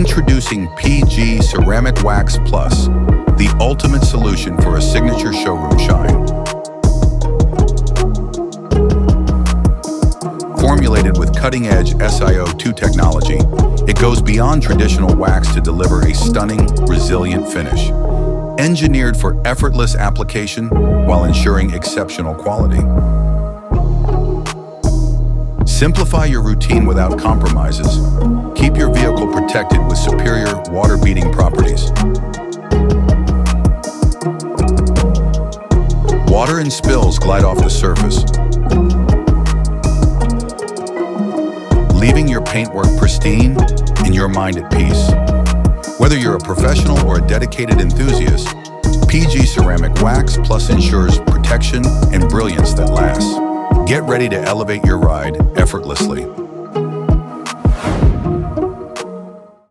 Introducing PG Ceramic Wax Plus, the ultimate solution for a signature showroom shine. Formulated with cutting-edge SiO2 technology, it goes beyond traditional wax to deliver a stunning, resilient finish. Engineered for effortless application while ensuring exceptional quality. Simplify your routine without compromises. Keep your vehicle protected with superior water-beating properties. Water and spills glide off the surface, leaving your paintwork pristine and your mind at peace. Whether you're a professional or a dedicated enthusiast, PG Ceramic Wax Plus ensures protection and brilliance that lasts. Get ready to elevate your ride effortlessly.